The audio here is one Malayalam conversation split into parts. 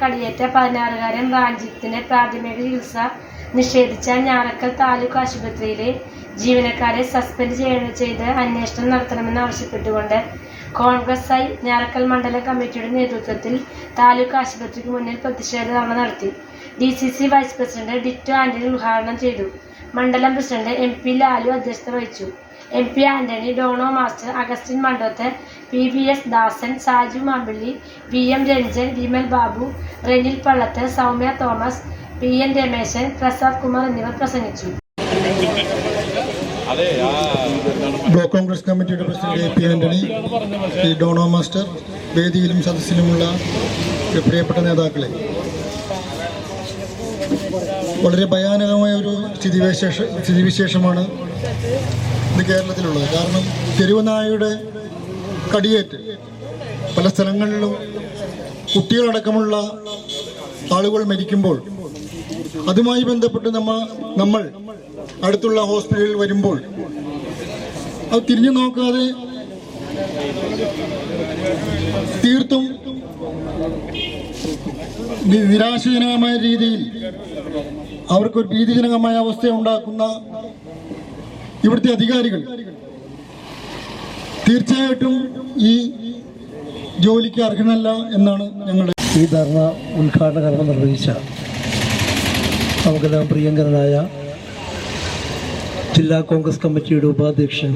കടിയേറ്റ 16-കാരൻ റാഞ്ചിത്തിന്റെ പ്രാഥമിക ചികിത്സ നിഷേധിച്ച ഞാറക്കൽ താലൂക്ക് ആശുപത്രിയിലെ ജീവനക്കാരെ സസ്പെൻഡ് ചെയ്ത് അന്വേഷണം നടത്തണമെന്നാവശ്യപ്പെട്ടുകൊണ്ട് കോൺഗ്രസ് ഐ ഞാറക്കൽ മണ്ഡലം കമ്മിറ്റിയുടെ നേതൃത്വത്തിൽ താലൂക്ക് ആശുപത്രിക്ക് മുന്നിൽ പ്രതിഷേധ ധർണ നടത്തി. DCC vice president Tito Antony ഉദ്ഘാടനം ചെയ്തു. മണ്ഡലം പ്രസിഡന്റ് MP ലാലു അധ്യക്ഷത വഹിച്ചു. MP Antony, Dono master, Augustine Mandoth, PVS Dasan, Saju Mampilly, VM Ranjan, Vimal Babu, Renil Pallath, Soumya Thomas, PN Rameshan, Prasad Kumar എന്നിവർ പ്രസംഗിച്ചു. ബ്ലോക്ക് കോൺഗ്രസ് കമ്മിറ്റിയുടെ president AP Antony, Dono master, വേദിയിലും സദസ്സിലുമുള്ള പ്രിയപ്പെട്ട നേതാക്കളെ, വളരെ ഭയാനകമായ ഒരു സ്ഥിതിവിശേഷമാണ് ഇത് കേരളത്തിലുള്ളത്. കാരണം തെരുവുനായയുടെ കടിയേറ്റ് പല സ്ഥലങ്ങളിലും കുട്ടികളടക്കമുള്ള ആളുകൾ മരിക്കുമ്പോൾ അതുമായി ബന്ധപ്പെട്ട് നമ്മൾ അടുത്തുള്ള ഹോസ്പിറ്റലിൽ വരുമ്പോൾ അത് തിരിഞ്ഞു നോക്കാതെ തീർത്തും നിരാശജനകമായ രീതിയിൽ അവർക്കൊരു ഭീതിജനകമായ അവസ്ഥ ഉണ്ടാക്കുന്ന ഇവിടുത്തെ അധികാരികൾ തീർച്ചയായിട്ടും ഈ ജോലിക്ക് അർഹനല്ല എന്നാണ് ഞങ്ങളുടെ ഈ ധർണ ഉദ്ഘാടന കർമ്മം നിർവഹിച്ച നമുക്കെല്ലാം പ്രിയങ്കരനായ ജില്ലാ കോൺഗ്രസ് കമ്മിറ്റിയുടെ ഉപാധ്യക്ഷൻ,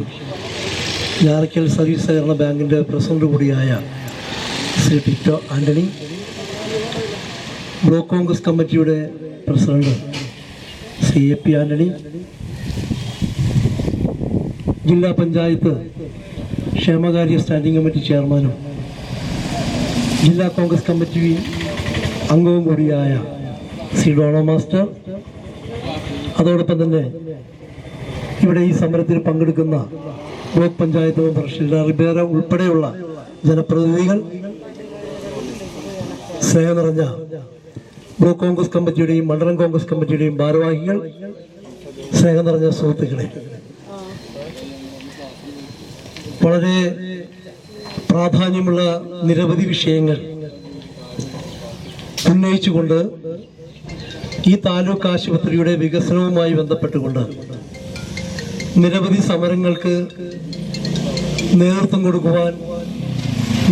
ഞാറക്കൽ സർവീസ് സഹകരണ ബാങ്കിൻ്റെ പ്രസിഡന്റ് കൂടിയായ ശ്രീ ടിറ്റോ ആന്റണി, ബ്ലോക്ക് കോൺഗ്രസ് കമ്മിറ്റിയുടെ പ്രസിഡന്റ് ശ്രീ AP ആന്റണി, ജില്ലാ പഞ്ചായത്ത് ക്ഷേമകാര്യ സ്റ്റാൻഡിംഗ് കമ്മിറ്റി ചെയർമാനും ജില്ലാ കോൺഗ്രസ് കമ്മിറ്റി അംഗവും കൂടിയായ ശ്രീ ഡോണോ മാസ്റ്റർ, അതോടൊപ്പം തന്നെ ഇവിടെ ഈ സമരത്തിൽ പങ്കെടുക്കുന്ന ബ്ലോക്ക് പഞ്ചായത്ത് മെമ്പർ ഷിൽഡ റിബേറ ഉൾപ്പെടെയുള്ള ജനപ്രതിനിധികൾ, സ്നേഹം നിറഞ്ഞ ബ്ലോക്ക് കോൺഗ്രസ് കമ്മിറ്റിയുടെയും മണ്ഡലം കോൺഗ്രസ് കമ്മിറ്റിയുടെയും ഭാരവാഹികൾ, സ്നേഹം നിറഞ്ഞ സുഹൃത്തുക്കളെ, വളരെ പ്രാധാന്യമുള്ള നിരവധി വിഷയങ്ങൾ ഉന്നയിച്ചുകൊണ്ട് ഈ താലൂക്ക് ആശുപത്രിയുടെ വികസനവുമായി ബന്ധപ്പെട്ടുകൊണ്ട് നിരവധി സമരങ്ങൾക്ക് നേതൃത്വം കൊടുക്കുവാൻ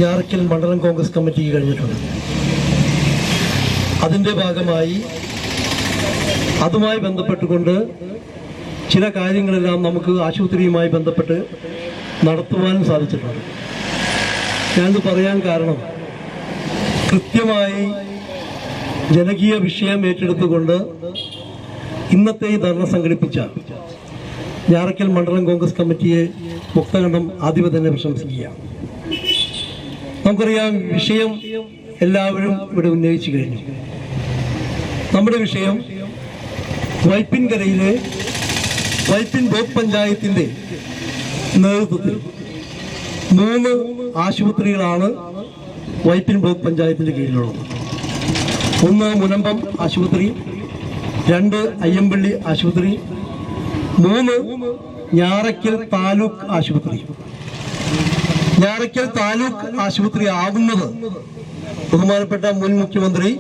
ഞാറക്കൽ മണ്ഡലം കോൺഗ്രസ് കമ്മിറ്റിക്ക് കഴിഞ്ഞിട്ടുണ്ട്. അതിൻ്റെ ഭാഗമായി അതുമായി ബന്ധപ്പെട്ടുകൊണ്ട് ചില കാര്യങ്ങളെല്ലാം നമുക്ക് ആശുപത്രിയുമായി ബന്ധപ്പെട്ട് നടത്തുവാനും സാധിച്ചിട്ടുണ്ട്. ഞാനിത് പറയാൻ കാരണം, കൃത്യമായി ജനകീയ വിഷയം ഏറ്റെടുത്തുകൊണ്ട് ഇന്നത്തെ ഈ ധർണ സംഘടിപ്പിച്ച ഞാറക്കൽ മണ്ഡലം കോൺഗ്രസ് കമ്മിറ്റിയെ മുക്തകണ്ഠം ആദ്യമേ തന്നെ പ്രശംസിക്കുകയാണ്. നമുക്കറിയാം, വിഷയം എല്ലാവരും ഇവിടെ ഉന്നയിച്ചു കഴിഞ്ഞു. നമ്മുടെ വിഷയം വൈപ്പിൻകരയിലെ വൈപ്പിൻ ബ്ലോക്ക് പഞ്ചായത്തിൻ്റെ നേതൃത്വത്തിൽ 3 ആശുപത്രികളാണ് വൈപ്പിൻ ബ്ലോക്ക് പഞ്ചായത്തിൻ്റെ കീഴിലുള്ളത്. 1 മുനമ്പം ആശുപത്രി, 2 അയ്യമ്പള്ളി ആശുപത്രി, 3 ഞാറക്കൽ താലൂക്ക് ആശുപത്രി. ഞാറക്കൽ താലൂക്ക് ആശുപത്രി ആകുന്നത് ബഹുമാനപ്പെട്ട മുൻ മുഖ്യമന്ത്രി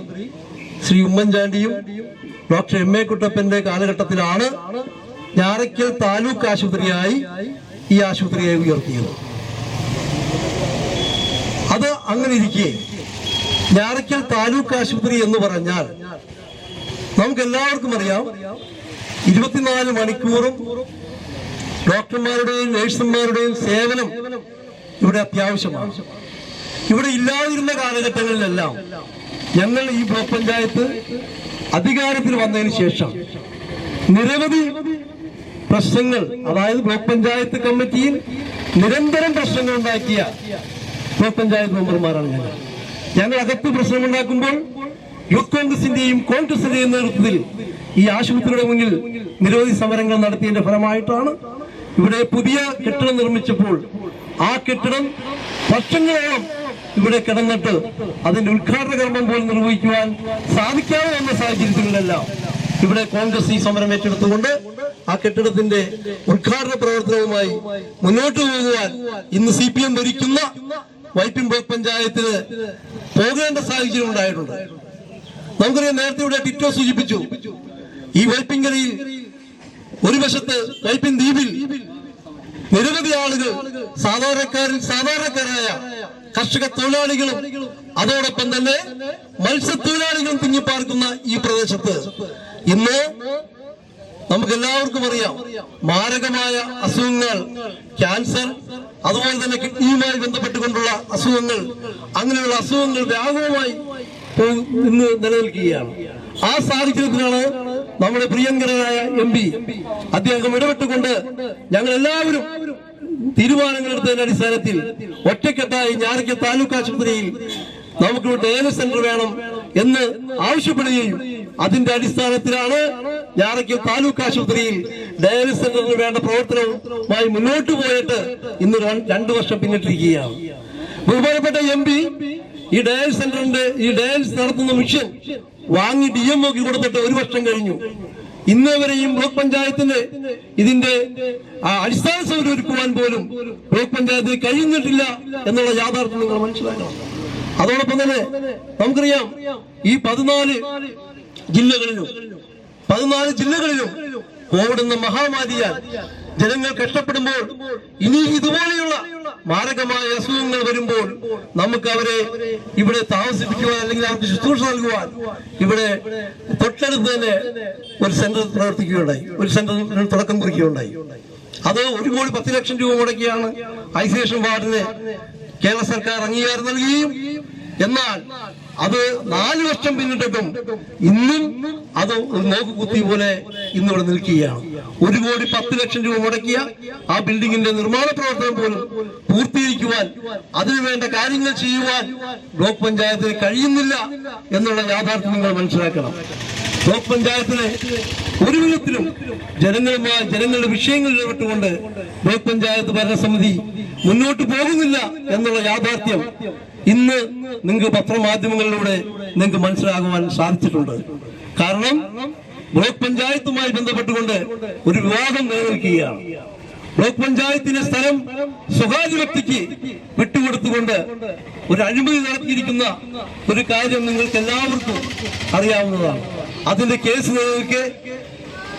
ശ്രീ ഉമ്മൻചാണ്ടിയും ഡോക്ടർ MA കുട്ടപ്പന്റെ കാലഘട്ടത്തിലാണ് ഞാറക്കൽ താലൂക്ക് ആശുപത്രിയായി ഈ ആശുപത്രിയെ ഉയർത്തിയത്. അത് അങ്ങനെ ഇരിക്കെ ഞാറക്കൽ താലൂക്ക് ആശുപത്രി എന്ന് പറഞ്ഞാൽ നമുക്ക് എല്ലാവർക്കും അറിയാം, 24 മണിക്കൂറും ഡോക്ടർമാരുടെയും നഴ്സുമാരുടെയും സേവനം ഇവിടെ അത്യാവശ്യമാണ്. ഇവിടെ ഇല്ലാതിരുന്ന കാലഘട്ടങ്ങളിലെല്ലാം ഞങ്ങൾ ഈ ബ്ലോക്ക് പഞ്ചായത്ത് അധികാരത്തിൽ വന്നതിന് ശേഷം നിരവധി പ്രശ്നങ്ങൾ, അതായത് ബ്ലോക്ക് പഞ്ചായത്ത് കമ്മിറ്റിയിൽ നിരന്തരം പ്രശ്നങ്ങൾ ഉണ്ടാക്കിയ ബ്ലോക്ക് പഞ്ചായത്ത് മെമ്പർമാരാണ് ഞങ്ങൾ അകത്ത് പ്രശ്നമുണ്ടാക്കുമ്പോൾ യൂത്ത് കോൺഗ്രസിന്റെയും കോൺഗ്രസിന്റെയും നേതൃത്വത്തിൽ ഈ ആശുപത്രിയുടെ മുന്നിൽ നിരവധി സമരങ്ങൾ നടത്തിയതിന്റെ ഫലമായിട്ടാണ് ഇവിടെ പുതിയ കെട്ടിടം നിർമ്മിച്ചപ്പോൾ ആ കെട്ടിടം വർഷങ്ങളോളം ഇവിടെ കിടന്നിട്ട് അതിന്റെ ഉദ്ഘാടന കർമ്മം പോലും നിർവഹിക്കുവാൻ സാധിക്കാതെ വന്ന സാഹചര്യങ്ങളിലെല്ലാം ഇവിടെ കോൺഗ്രസ് ഈ സമരം ഏറ്റെടുത്തുകൊണ്ട് ആ കെട്ടിടത്തിന്റെ ഉദ്ഘാടന പ്രവർത്തനവുമായി മുന്നോട്ട് പോകുവാൻ ഇന്ന് CPM ഭരിക്കുന്ന വൈപ്പിൻ ബ്ലോക്ക് പഞ്ചായത്തിന് പോകേണ്ട സാഹചര്യം ഉണ്ടായിട്ടുണ്ട്. നമുക്കറിയാം, നേരത്തെ ഇവിടെ ടിറ്റോ സൂചിപ്പിച്ചു, ഈ വൈപ്പിങ്കരയിൽ ഒരു വശത്ത് വൈപ്പിൻ ദ്വീപിൽ നിരവധി ആളുകൾ സാധാരണക്കാരായ കർഷക തൊഴിലാളികളും അതോടൊപ്പം തന്നെ മത്സ്യത്തൊഴിലാളികളും തിങ്ങിപ്പാർക്കുന്ന ഈ പ്രദേശത്ത് ഇന്ന് നമുക്കെല്ലാവർക്കും അറിയാം, മാരകമായ അസുഖങ്ങൾ, ക്യാൻസർ, അതുപോലെ തന്നെ കിഡ്നിയുമായി ബന്ധപ്പെട്ടുകൊണ്ടുള്ള അസുഖങ്ങൾ, അങ്ങനെയുള്ള അസുഖങ്ങൾ വ്യാപകമായി ഇന്ന് നിലനിൽക്കുകയാണ്. ആ സാഹചര്യത്തിലാണ് നമ്മുടെ പ്രിയങ്കരനായ MP അദ്ദേഹം ഇടപെട്ടുകൊണ്ട് ഞങ്ങൾ എല്ലാവരും തീരുമാനങ്ങളെടുത്തതിന്റെ അടിസ്ഥാനത്തിൽ ഒറ്റക്കെട്ടായി ഞാറയ്ക്കൽ താലൂക്ക് ആശുപത്രിയിൽ നമുക്കിവിടെ ഡയാലിസിസ് സെന്റർ വേണം എന്ന് ആവശ്യപ്പെടുകയും അതിന്റെ അടിസ്ഥാനത്തിലാണ് ഞാറയ്ക്കൽ താലൂക്ക് ആശുപത്രിയിൽ ഡയാലിസിസ് സെന്ററിന് വേണ്ട പ്രവർത്തനവുമായി മുന്നോട്ട് പോയിട്ട് ഇന്ന് 2 വർഷം പിന്നിട്ടിരിക്കുകയാണ്. ബഹുമാനപ്പെട്ട MP ഈ ഡയാലിസിസ് സെന്ററിന്റെ ഈ ഡയാലിസിസ് നടത്തുന്ന മിഷൻ വാങ്ങി DMOക്ക് കൊടുത്തിട്ട് 1 വർഷം കഴിഞ്ഞു. ഇന്നേവരെയും ബ്ലോക്ക് പഞ്ചായത്തിന് ഇതിന്റെ അടിസ്ഥാന സൗകര്യം ഒരുക്കുവാൻ പോലും ബ്ലോക്ക് പഞ്ചായത്തിന് കഴിയുന്നിട്ടില്ല എന്നുള്ള യാഥാർത്ഥ്യം നിങ്ങൾ മനസ്സിലാക്കണം. അതോടൊപ്പം തന്നെ നമുക്കറിയാം, ഈ 14 ജില്ലകളിലും കോവിഡ് എന്ന മഹാമാരിയാൽ ജനങ്ങൾ കഷ്ടപ്പെടുമ്പോൾ ഇനി ഇതുപോലെയുള്ള മാരകമായ അസുഖങ്ങൾ വരുമ്പോൾ നമുക്ക് അവരെ ഇവിടെ താമസിപ്പിക്കുവാൻ അല്ലെങ്കിൽ അവർക്ക് ശുശ്രൂഷ നൽകുവാൻ ഇവിടെ തൊട്ടടുത്ത് തന്നെ ഒരു സെന്റർ പ്രവർത്തിക്കുകയുണ്ടായി, ഒരു സെന്ററിന് തുടക്കം കുറിക്കുകയുണ്ടായി. അത് 1,10,00,000 രൂപ മുടക്കിയാണ് ഐസൊലേഷൻ വാർഡിന് കേരള സർക്കാർ അംഗീകാരം നൽകുകയും, എന്നാൽ അത് 4 വർഷം പിന്നിട്ടിട്ടും ഇന്നും അത് ഒരു നോക്കുകുത്തി പോലെ ഇന്നിവിടെ നിൽക്കുകയാണ്. 1,10,00,000 രൂപ മുടക്കിയ ആ ബിൽഡിംഗിന്റെ നിർമ്മാണ പ്രവർത്തനം പോലും പൂർത്തീകരിക്കുവാൻ, അതിനുവേണ്ട കാര്യങ്ങൾ ചെയ്യുവാൻ ബ്ലോക്ക് പഞ്ചായത്തിന് കഴിയുന്നില്ല എന്നുള്ള യാഥാർത്ഥ്യം നിങ്ങൾ മനസ്സിലാക്കണം. ബ്ലോക്ക് പഞ്ചായത്തിന് ഒരു വിധത്തിലും ജനങ്ങളുടെ വിഷയങ്ങളിൽ ഇടപെട്ടുകൊണ്ട് ബ്ലോക്ക് പഞ്ചായത്ത് ഭരണസമിതി മുന്നോട്ട് പോകുന്നില്ല എന്നുള്ള യാഥാർത്ഥ്യം ഇന്ന് നിങ്ങൾക്ക് പത്രമാധ്യമങ്ങളിലൂടെ നിങ്ങൾക്ക് മനസ്സിലാകുവാൻ സാധിച്ചിട്ടുണ്ട്. കാരണം ബ്ലോക്ക് പഞ്ചായത്തുമായി ബന്ധപ്പെട്ടുകൊണ്ട് ഒരു വിവാദം നിലനിൽക്കുകയാണ്. ബ്ലോക്ക് പഞ്ചായത്തിന്റെ സ്ഥലം സ്വകാര്യ വ്യക്തിക്ക് വിട്ടുകൊടുത്തുകൊണ്ട് ഒരു അഴിമതി നടത്തിയിരിക്കുന്ന ഒരു കാര്യം നിങ്ങൾക്ക് എല്ലാവർക്കും അറിയാവുന്നതാണ്. അതിന്റെ കേസ് നിലനിൽക്കെ,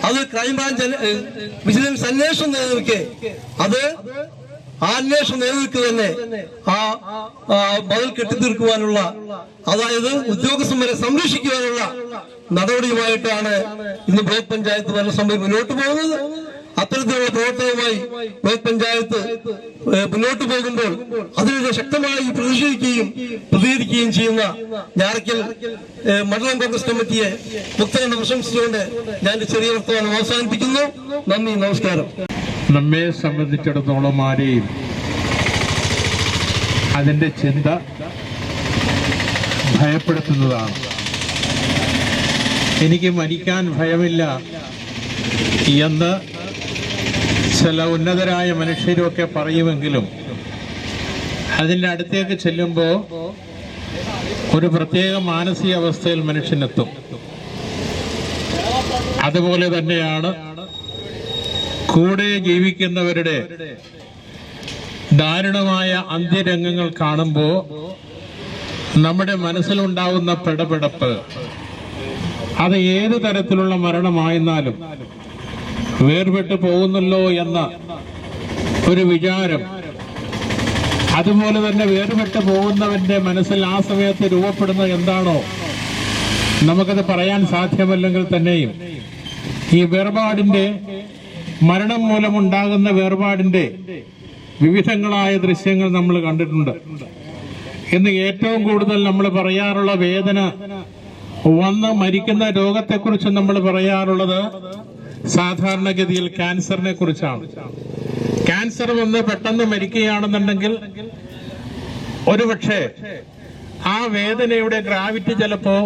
അത് ക്രൈംബ്രാഞ്ച് വിജിലൻസ് അന്വേഷണം നിലനിൽക്കെ, അത് ആ അന്വേഷണം നിലനിൽക്കുക തന്നെ ആ ബദൽ കെട്ടിത്തീർക്കുവാനുള്ള, അതായത് ഉദ്യോഗസ്ഥന്മാരെ സംരക്ഷിക്കുവാനുള്ള നടപടിയുമായിട്ടാണ് ഇന്ന് ബ്ലോക്ക് പഞ്ചായത്ത് ഭരണസമിതി മുന്നോട്ട് പോകുന്നത്. അത്തരത്തിലുള്ള പ്രവർത്തനവുമായി ബ്ലോക്ക് പഞ്ചായത്ത് മുന്നോട്ട് പോകുമ്പോൾ അതിനെതിരെ ശക്തമായി പ്രതികരിക്കുകയും ചെയ്യുന്ന ഞാറയ്ക്കൽ മണ്ഡലം കോൺഗ്രസ് കമ്മിറ്റിയെ മുക്തകണ്ഠ പ്രശംസിച്ചുകൊണ്ട് ഞാൻ ചെറിയ വർത്തമാനം അവസാനിപ്പിക്കുന്നു. നന്ദി, നമസ്കാരം. നമ്മെ സംബന്ധിച്ചിടത്തോളം ആരെയും അതിൻ്റെ ചിന്ത ഭയപ്പെടുത്തുന്നതാണ്. എനിക്ക് മരിക്കാൻ ഭയമില്ല എന്ന് ചില ഉന്നതരായ മനുഷ്യരൊക്കെ പറയുമെങ്കിലും അതിൻ്റെ അടുത്തേക്ക് ചെല്ലുമ്പോൾ ഒരു പ്രത്യേക മാനസികാവസ്ഥയിൽ മനുഷ്യനെത്തും. അതുപോലെ തന്നെയാണ് കൂടെ ജീവിക്കുന്നവരുടെ ദാരുണമായ അന്ത്യരംഗങ്ങൾ കാണുമ്പോൾ നമ്മുടെ മനസ്സിലുണ്ടാവുന്ന പിടപെടപ്പ്, അത് ഏത് തരത്തിലുള്ള മരണമായിരുന്നാലും വേർപെട്ടു പോകുന്നല്ലോ എന്ന ഒരു വിചാരം, അതുപോലെ തന്നെ വേർപെട്ടു പോകുന്നവന്റെ മനസ്സിൽ ആ സമയത്ത് രൂപപ്പെടുന്നത് എന്താണോ നമുക്കത് പറയാൻ സാധ്യമല്ലെങ്കിൽ തന്നെയും ഈ വേർപാടിന്റെ, മരണം മൂലമുണ്ടാകുന്ന വേർപാടിന്റെ വിവിധങ്ങളായ ദൃശ്യങ്ങൾ നമ്മൾ കണ്ടിട്ടുണ്ട്. ഇന്ന് ഏറ്റവും കൂടുതൽ നമ്മൾ പറയാറുള്ള വേദന, വന്ന് മരിക്കുന്ന രോഗത്തെക്കുറിച്ച് നമ്മൾ പറയാറുള്ളത് സാധാരണഗതിയിൽ ക്യാൻസറിനെ കുറിച്ചാണ്. ക്യാൻസർ വന്ന് പെട്ടെന്ന് മരിക്കുകയാണെന്നുണ്ടെങ്കിൽ ഒരുപക്ഷെ ആ വേദനയുടെ ഗ്രാവിറ്റി ചിലപ്പോ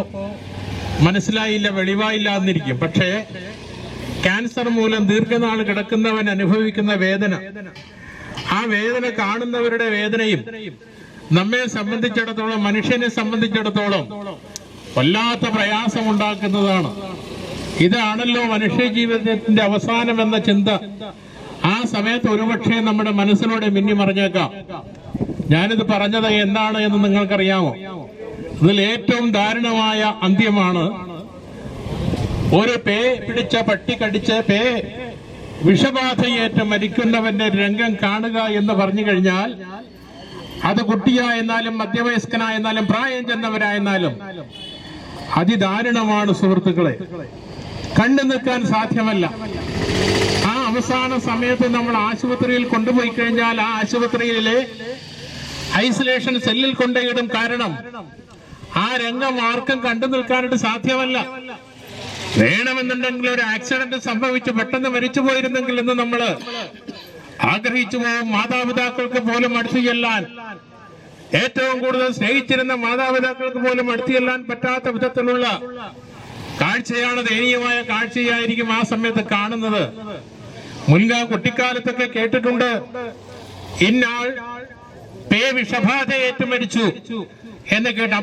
മനസ്സിലായില്ല, വെളിവായില്ല എന്നിരിക്കും. പക്ഷേ ക്യാൻസർ മൂലം ദീർഘനാൾ കിടക്കുന്നവൻ അനുഭവിക്കുന്ന വേദന, ആ വേദന കാണുന്നവരുടെ വേദനയും നമ്മെ സംബന്ധിച്ചിടത്തോളം, മനുഷ്യനെ സംബന്ധിച്ചിടത്തോളം വല്ലാത്ത പ്രയാസം ഉണ്ടാക്കുന്നതാണ്. ഇതാണല്ലോ മനുഷ്യ ജീവിതത്തിന്റെ അവസാനം എന്ന ചിന്ത ആ സമയത്ത് ഒരുപക്ഷെ നമ്മുടെ മനസ്സിലൂടെ മിന്നി മറിഞ്ഞേക്കാം. ഞാനിത് പറഞ്ഞത് എന്താണ് എന്ന് നിങ്ങൾക്കറിയാമോ? ഇതിൽ ഏറ്റവും ദാരുണമായ അന്ത്യമാണ് ഒരു പേ പിടിച്ച പട്ടി കടിച്ച് വിഷബാധയേറ്റ് മരിക്കുന്നവന്റെ രംഗം കാണുക എന്ന് പറഞ്ഞു കഴിഞ്ഞാൽ അത് കുട്ടിയായെന്നാലും മധ്യവയസ്കനായെന്നാലും പ്രായം ചെന്നവരായെന്നാലും അതിദാരുണമാണ് സുഹൃത്തുക്കളെ. കണ്ടു നിൽക്കാൻ സാധ്യമല്ല. ആ അവസാന സമയത്ത് നമ്മൾ ആശുപത്രിയിൽ കൊണ്ടുപോയി കഴിഞ്ഞാൽ ആ ആശുപത്രിയിലെ ഐസൊലേഷൻ സെല്ലിൽ കൊണ്ടുപോയിടും. കാരണം ആ രംഗം ആർക്കും കണ്ടു നിൽക്കാനായിട്ട് സാധ്യമല്ല. വേണമെന്നുണ്ടെങ്കിൽ ഒരു ആക്സിഡന്റ് സംഭവിച്ച് പെട്ടെന്ന് മരിച്ചു പോയിരുന്നെങ്കിൽ എന്ന് നമ്മൾ ആഗ്രഹിച്ചു പോകും. മാതാപിതാക്കൾക്ക് പോലും അടുത്തു ചെല്ലാൻ, ഏറ്റവും കൂടുതൽ സ്നേഹിച്ചിരുന്ന മാതാപിതാക്കൾക്ക് പോലും അടുത്തു ചെല്ലാൻ പറ്റാത്ത വിധത്തിലുള്ള കാഴ്ചയാണ്, ദയനീയമായ കാഴ്ചയായിരിക്കും ആ സമയത്ത് കാണുന്നത്. കുട്ടിക്കാലത്തൊക്കെ കേട്ടിട്ടുണ്ട്, ഇന്നാൾ പേ വിഷബാധയേറ്റ് മരിച്ചു എന്ന് കേട്ട്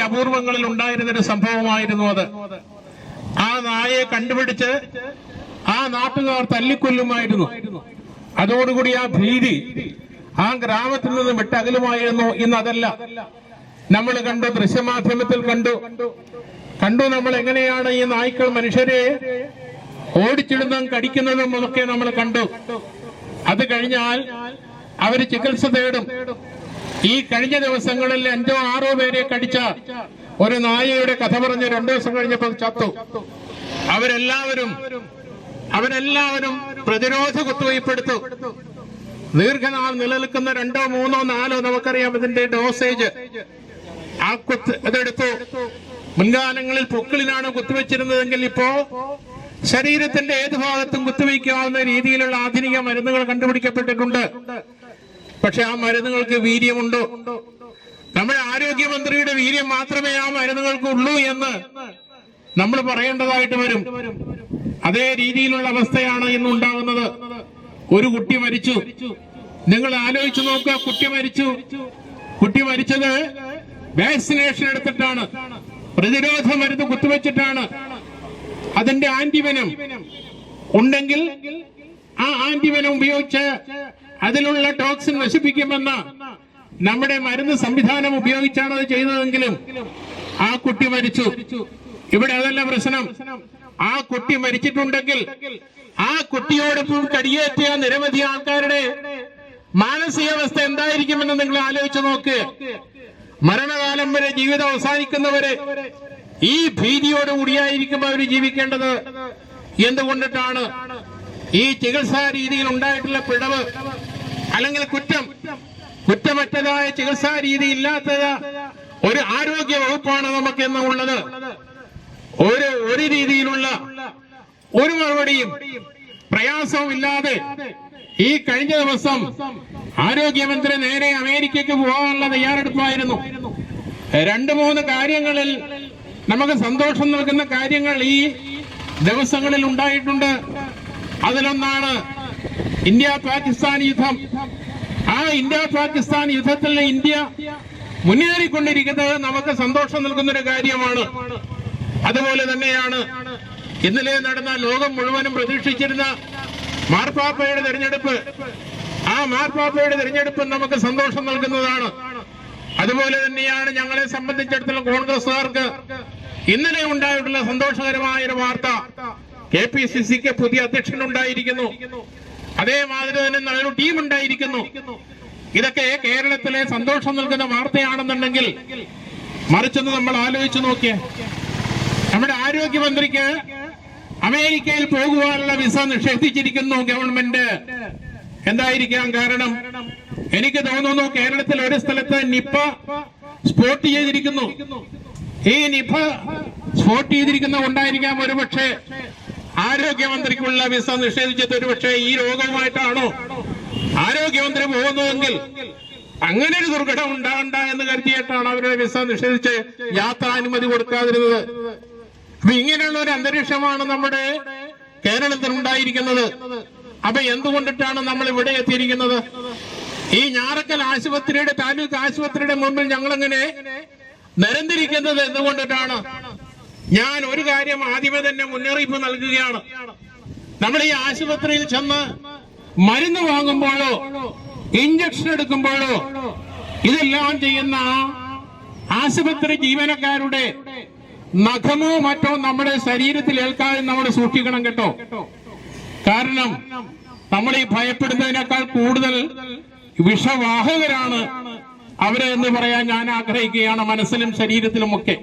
അപൂർവങ്ങളിൽ ഉണ്ടായിരുന്നൊരു സംഭവമായിരുന്നു അത്. ആ നായയെ കണ്ടുപിടിച്ച് ആ നാട്ടുകാർ തല്ലിക്കൊല്ലുമായിരുന്നു. അതോടുകൂടി ആ ഭീതി ആ ഗ്രാമത്തിൽ നിന്ന് വിട്ടകലുമായിരുന്നു. ഇന്ന് അതല്ല. നമ്മൾ കണ്ടു, ദൃശ്യമാധ്യമത്തിൽ കണ്ടു നമ്മൾ എങ്ങനെയാണ് ഈ നായ്ക്കൾ മനുഷ്യരെ ഓടിച്ചിടുന്നതും കടിക്കുന്നതും ഒക്കെ നമ്മൾ കണ്ടു. അത് കഴിഞ്ഞാൽ അവര് ചികിത്സ തേടും. ഈ കഴിഞ്ഞ ദിവസങ്ങളിൽ 5 or 6 പേരെ കടിച്ച ഒരു നായയുടെ കഥ പറഞ്ഞ് 2 ദിവസം കഴിഞ്ഞപ്പോൾ ചത്തു. അവരെല്ലാവരും പ്രതിരോധ കുത്തിവയ്പ്പെടുത്തു. ദീർഘനാൾ നിലനിൽക്കുന്ന 2, 3, 4 നമുക്കറിയാം ഇതിന്റെ ഡോസേജ്. ആ ഇതെടുത്തു. മുൻകാലങ്ങളിൽ പൊക്കിളിലാണ് കുത്തിവെച്ചിരുന്നതെങ്കിൽ ഇപ്പോ ശരീരത്തിന്റെ ഏത് ഭാഗത്തും കുത്തിവയ്ക്കാവുന്ന രീതിയിലുള്ള ആധുനിക മരുന്നുകൾ കണ്ടുപിടിക്കപ്പെട്ടിട്ടുണ്ട്. പക്ഷെ ആ മരുന്നുകൾക്ക് വീര്യമുണ്ടോ? നമ്മുടെ ആരോഗ്യമന്ത്രിയുടെ വീര്യം മാത്രമേ ആ മരുന്നുകൾക്ക് ഉള്ളൂ എന്ന് നമ്മൾ പറയേണ്ടതായിട്ട് വരും. അതേ രീതിയിലുള്ള അവസ്ഥയാണ് ഇന്നുണ്ടാകുന്നത്. ഒരു കുട്ടി മരിച്ചു. നിങ്ങൾ ആലോചിച്ചു നോക്കുക, കുട്ടി മരിച്ചത് വാക്സിനേഷൻ എടുത്തിട്ടാണ്, പ്രതിരോധ മരുന്ന് കുത്തിവെച്ചിട്ടാണ്. അതിന്റെ ആന്റിവെനം ഉണ്ടെങ്കിൽ ആ ആന്റിവെനം ഉപയോഗിച്ച് അതിലുള്ള ടോക്സിൻ നശിപ്പിക്കുമെന്ന നമ്മുടെ മരുന്ന് സംവിധാനം ഉപയോഗിച്ചാണ് അത് ചെയ്തതെങ്കിലും ആ കുട്ടി മരിച്ചു. ഇവിടെ അതല്ല പ്രശ്നം. ആ കുട്ടി മരിച്ചിട്ടുണ്ടെങ്കിൽ ആ കുട്ടിയോടൊപ്പം കടിയേറ്റിയ നിരവധി ആൾക്കാരുടെ മാനസികാവസ്ഥ എന്തായിരിക്കുമെന്ന് നിങ്ങൾ ആലോചിച്ച് നോക്ക്. മരണകാലം വരെ ജീവിതം അവസാനിക്കുന്നവരെ ഈ ഭീതിയോടുകൂടിയായിരിക്കും അവർ ജീവിക്കേണ്ടത്. എന്തുകൊണ്ടിട്ടാണ് ഈ ചികിത്സാ രീതിയിൽ ഉണ്ടായിട്ടുള്ള പിഴവ് അല്ലെങ്കിൽ കുറ്റമറ്റതായ ചികിത്സാ രീതി ഇല്ലാത്തത് ഒരു ആരോഗ്യ വകുപ്പാണ് നമുക്ക് എന്ന് ഉള്ളത്. ഒരു രീതിയിലുള്ള ഒരു മറുപടിയും പ്രയാസവും ഇല്ലാതെ ഈ കഴിഞ്ഞ ദിവസം ആരോഗ്യമന്ത്രി നേരെ അമേരിക്കയ്ക്ക് പോകാനുള്ള തയ്യാറെടുപ്പായിരുന്നു. 2-3 കാര്യങ്ങളിൽ നമുക്ക് സന്തോഷം നൽകുന്ന കാര്യങ്ങൾ ഈ ദിവസങ്ങളിൽ ഉണ്ടായിട്ടുണ്ട്. അതിലൊന്നാണ് ഇന്ത്യ-പാകിസ്ഥാൻ യുദ്ധം. ആ ഇന്ത്യ-പാകിസ്ഥാൻ യുദ്ധത്തിൽ ഇന്ത്യ മുന്നേറിക്കൊണ്ടിരിക്കുന്നത് നമുക്ക് സന്തോഷം നൽകുന്നൊരു കാര്യമാണ്. അതുപോലെ തന്നെയാണ് ഇന്നലെ നടന്ന ലോകം മുഴുവനും പ്രതീക്ഷിച്ചിരുന്ന മാർപ്പാപ്പയുടെ തെരഞ്ഞെടുപ്പ്. ആ മാർപ്പാപ്പയുടെ തെരഞ്ഞെടുപ്പ് നമുക്ക് സന്തോഷം നൽകുന്നതാണ്. അതുപോലെ തന്നെയാണ് ഞങ്ങളെ സംബന്ധിച്ചിടത്തോളം കോൺഗ്രസുകാർക്ക് ഇന്നലെ ഉണ്ടായിട്ടുള്ള സന്തോഷകരമായ ഒരു വാർത്ത. KPCCക്ക് പുതിയ അധ്യക്ഷൻ ഉണ്ടായിരിക്കുന്നു. അതേമാതിരി തന്നെ നല്ലൊരു ടീം ഉണ്ടായിരിക്കുന്നു. ഇതൊക്കെ കേരളത്തിലെ സന്തോഷം നൽകുന്ന വാർത്തയാണെന്നുണ്ടെങ്കിൽ മറിച്ചൊന്ന് നമ്മൾ ആലോചിച്ചു നോക്കിയേ. നമ്മുടെ ആരോഗ്യമന്ത്രിക്ക് അമേരിക്കയിൽ പോകുവാനുള്ള വിസ നിഷേധിച്ചിരിക്കുന്നു ഗവൺമെന്റ്. എന്തായിരിക്കാം കാരണം? എനിക്ക് തോന്നുന്നു കേരളത്തിൽ ഒരു സ്ഥലത്ത് നിപ്പ സ്പോട്ട് ചെയ്തിരിക്കുന്നു. ഈ നിപ്പ സ്പോട്ട് ചെയ്തിരിക്കുന്ന കൊണ്ടായിരിക്കാം ഒരുപക്ഷെ ആരോഗ്യമന്ത്രിക്കുള്ള വിസ നിഷേധിച്ചത്. ഒരുപക്ഷെ ഈ രോഗവുമായിട്ടാണോ ആരോഗ്യമന്ത്രി പോകുന്നതെങ്കിൽ അങ്ങനെ ഒരു ദുർഘടം ഉണ്ടാകണ്ട എന്ന് കരുതിയിട്ടാണ് അവരുടെ വിസ നിഷേധിച്ച് യാത്രാനുമതി കൊടുക്കാതിരുന്നത്. അപ്പൊ ഇങ്ങനെയുള്ള ഒരു അന്തരീക്ഷമാണ് നമ്മുടെ കേരളത്തിൽ ഉണ്ടായിരിക്കുന്നത്. അപ്പൊ എന്തുകൊണ്ടിട്ടാണ് നമ്മൾ ഇവിടെ എത്തിയിരിക്കുന്നത്? ഈ ഞാറക്കൽ ആശുപത്രിയുടെ, താലൂക്ക് ആശുപത്രിയുടെ മുമ്പിൽ ഞങ്ങളെങ്ങനെ നിരന്നിരിക്കുന്നത് എന്തുകൊണ്ടിട്ടാണ്? ഞാൻ ഒരു കാര്യം ആദ്യമേ തന്നെ മുന്നറിയിപ്പ് നൽകുകയാണ്. നമ്മൾ ഈ ആശുപത്രിയിൽ ചെന്ന് മരുന്ന് വാങ്ങുമ്പോഴോ ഇഞ്ചക്ഷൻ എടുക്കുമ്പോഴോ ഇതെല്ലാം ചെയ്യുന്ന ആശുപത്രി ജീവനക്കാരുടെ നഖമോ മറ്റോ നമ്മുടെ ശരീരത്തിൽ ഏൽക്കാതെ നമ്മൾ സൂക്ഷിക്കണം കേട്ടോ. കാരണം നമ്മൾ ഈ ഭയപ്പെടുന്നതിനേക്കാൾ കൂടുതൽ വിഷവാഹകരാണ് അവരെ എന്ന് പറയാൻ ഞാൻ ആഗ്രഹിക്കുകയാണ്, മനസ്സിലും ശരീരത്തിലുമൊക്കെ.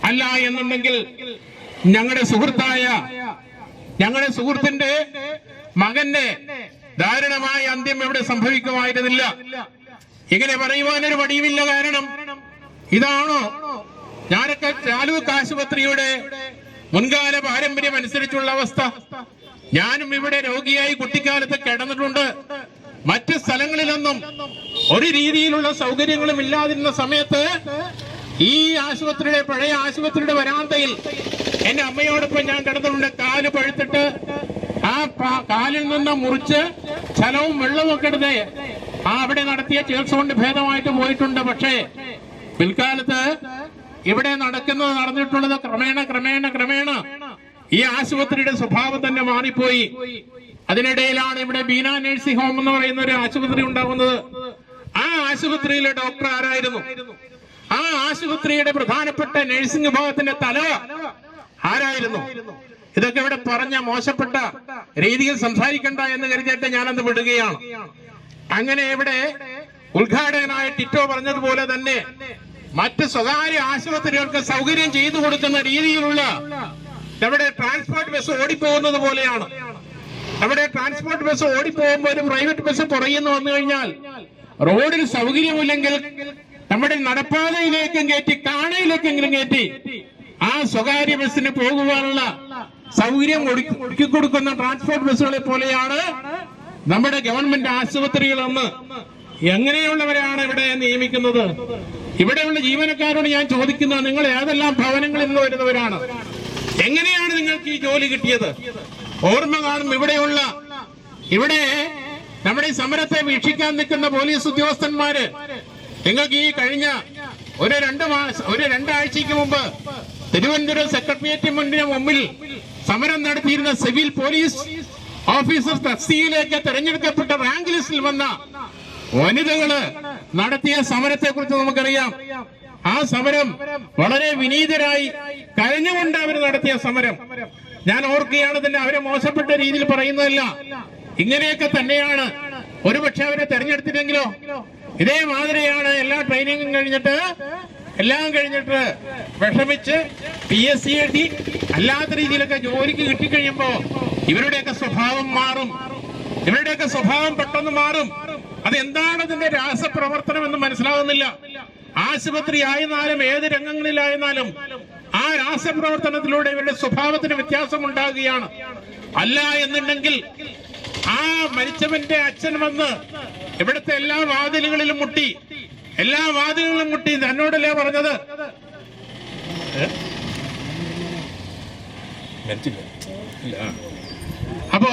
അല്ല എന്നുണ്ടെങ്കിൽ ഞങ്ങളുടെ സുഹൃത്തിന്റെ മകന്റെ ദാരുണമായ അന്ത്യം ഇവിടെ സംഭവിക്കുമായിരുന്നില്ല. ഇങ്ങനെ പറയുവാനൊരു മടിയുമില്ല. കാരണം ഇതാണോ ഞാനൊക്കെ താലൂക്ക് ആശുപത്രിയുടെ മുൻകാല പാരമ്പര്യം അനുസരിച്ചുള്ള അവസ്ഥ? ഞാനും ഇവിടെ രോഗിയായി കുട്ടിക്കാലത്ത് കിടന്നിട്ടുണ്ട്. മറ്റ് സ്ഥലങ്ങളിലൊന്നും ഒരു രീതിയിലുള്ള സൗകര്യങ്ങളും ഇല്ലാതിരുന്ന സമയത്ത് ഈ ആശുപത്രിയുടെ പഴയ ആശുപത്രിയുടെ വരാന്തയിൽ എന്റെ അമ്മയോടൊപ്പം ഞാൻ കിടന്നിട്ടുണ്ട്. കാല് പഴുത്തിട്ട് ആ കാലിൽ നിന്ന് മുറിച്ച് ചലവും വെള്ളവും ഒക്കെ എടുത്ത് അവിടെ നടത്തിയ ചികിത്സ കൊണ്ട് ഭേദമായിട്ട് പോയിട്ടുണ്ട്. പക്ഷേ പിൽക്കാലത്ത് ഇവിടെ നടന്നിട്ടുള്ളത് ക്രമേണ ഈ ആശുപത്രിയുടെ സ്വഭാവം തന്നെ മാറിപ്പോയി. അതിനിടയിലാണ് ഇവിടെ ബീന നഴ്സിംഗ് ഹോം എന്ന് പറയുന്ന ഒരു ആശുപത്രി ഉണ്ടാകുന്നത്. ആ ആശുപത്രിയിലെ ഡോക്ടർ ആരായിരുന്നു? ആ ആശുപത്രിയുടെ പ്രധാനപ്പെട്ട നഴ്സിംഗ് വിഭാഗത്തിന്റെ തല ആരായിരുന്നു? ഇതൊക്കെ ഇവിടെ പറഞ്ഞ മോശപ്പെട്ട രീതിയിൽ സംസാരിക്കണ്ട എന്ന് കരുതിയിട്ട് ഞാനത് വിടുകയാണ്. അങ്ങനെ ഇവിടെ ഉദ്ഘാടകനായ ടിറ്റോ പറഞ്ഞതുപോലെ തന്നെ മറ്റ് സ്വകാര്യ ആശുപത്രികൾക്ക് സൗകര്യം ചെയ്തു കൊടുക്കുന്ന രീതിയിലുള്ള നമ്മുടെ ട്രാൻസ്പോർട്ട് ബസ് ഓടിപ്പോകുന്നത് പോലെയാണ്. നമ്മുടെ ട്രാൻസ്പോർട്ട് ബസ് ഓടിപ്പോകുമ്പോൾ ഒരു പ്രൈവറ്റ് ബസ് പുറകിന്ന് വന്നു കഴിഞ്ഞാൽ റോഡിൽ സൗകര്യമില്ലെങ്കിൽ നമ്മുടെ നടപ്പാതയിലേക്കും കയറ്റി കാണയിലേക്കെങ്കിലും കയറ്റി ആ സ്വകാര്യ ബസ്സിന് പോകുവാനുള്ള സൗകര്യം ഒരുക്കി കൊടുക്കുന്ന ട്രാൻസ്പോർട്ട് ബസ്സുകളെ പോലെയാണ് നമ്മുടെ ഗവൺമെന്റ് ആശുപത്രികളെന്ന്. എങ്ങനെയുള്ളവരാണ് ഇവിടെ നിയമിക്കുന്നത്? ഇവിടെയുള്ള ജീവനക്കാരോട് ഞാൻ ചോദിക്കുന്നത്, നിങ്ങൾ ഏതെല്ലാം ഭവനങ്ങളിൽ നിന്ന് വരുന്നവരാണ്? എങ്ങനെയാണ് നിങ്ങൾക്ക് ഈ ജോലി കിട്ടിയത്? ഓർമ്മ കാണും ഇവിടെ നമ്മുടെ സമരത്തെ വീക്ഷിക്കാൻ നിൽക്കുന്ന പോലീസ് ഉദ്യോഗസ്ഥന്മാര് നിങ്ങൾക്ക് ഈ കഴിഞ്ഞ ഒരു രണ്ടാഴ്ചയ്ക്ക് മുമ്പ് തിരുവനന്തപുരം സെക്രട്ടേറിയറ്റിന് മുമ്പിൽ സമരം നടത്തിയിരുന്ന സിവിൽ പോലീസ് ഓഫീസർ തസ്തികയിലേക്ക് തെരഞ്ഞെടുക്കപ്പെട്ട റാങ്ക് ലിസ്റ്റിൽ വന്ന വനിതകള് നടത്തിയ സമരത്തെ കുറിച്ച് നമുക്കറിയാം. ആ സമരം വളരെ വിനീതരായി കരഞ്ഞുകൊണ്ട് അവർ നടത്തിയ സമരം ഞാൻ ഓർക്കുകയാണ്. തന്നെ അവരെ മോശപ്പെട്ട രീതിയിൽ പറയുന്നതല്ല, ഇങ്ങനെയൊക്കെ തന്നെയാണ്. ഒരുപക്ഷെ അവരെ തെരഞ്ഞെടുത്തിട്ടെങ്കിലോ ഇതേ മാതിരിയാണ് എല്ലാ ട്രെയിനിങ്ങും കഴിഞ്ഞിട്ട് വിഷമിച്ച് PSC എഴുതി അല്ലാത്ത രീതിയിലൊക്കെ ജോലിക്ക് കിട്ടിക്കഴിയുമ്പോ ഇവരുടെയൊക്കെ സ്വഭാവം മാറും. ഇവരുടെയൊക്കെ സ്വഭാവം പെട്ടെന്ന് മാറും. അതെന്താണ് അതിന്റെ രാസപ്രവർത്തനം എന്ന് മനസ്സിലാകുന്നില്ല. ആശുപത്രി ആയിരുന്നാലും ഏത് രംഗങ്ങളിലായിരുന്നാലും ആ രാസപ്രവർത്തനത്തിലൂടെ ഇവരുടെ സ്വഭാവത്തിന് വ്യത്യാസം ഉണ്ടാകുകയാണ്. അല്ല എന്നുണ്ടെങ്കിൽ ആ മരിച്ചവന്റെ അച്ഛൻ വന്ന് ഇവിടുത്തെ എല്ലാ വാതിലുകളിലും മുട്ടി എന്നോടല്ലേ പറഞ്ഞത്? അപ്പോ